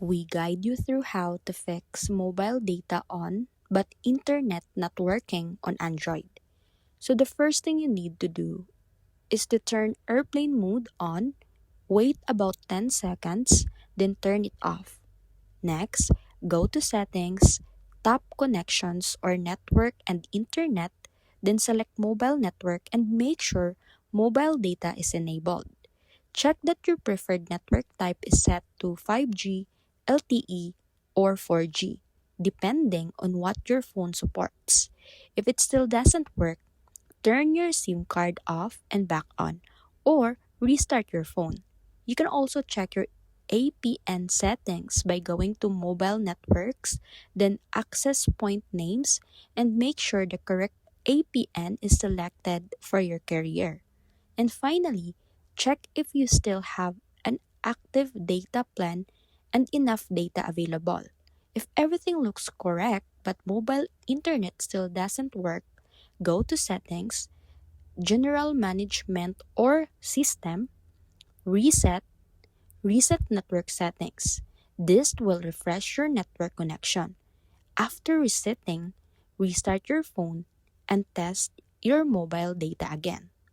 We guide you through how to fix mobile data on but internet not working on Android. So the first thing you need to do is to turn airplane mode on, wait about 10 seconds, then turn it off. Next, go to settings, tap connections or network and internet, then select mobile network and make sure mobile data is enabled. Check that your preferred network type is set to 5G, LTE, or 4G, depending on what your phone supports. If it still doesn't work, turn your SIM card off and back on, or restart your phone. You can also check your APN settings by going to mobile networks, then access point names, and make sure the correct APN is selected for your carrier. And finally, check if you still have an active data plan and enough data available. If everything looks correct but mobile internet still doesn't work, go to Settings, General Management or System, Reset, Reset Network Settings. This will refresh your network connection. After resetting, restart your phone and test your mobile data again.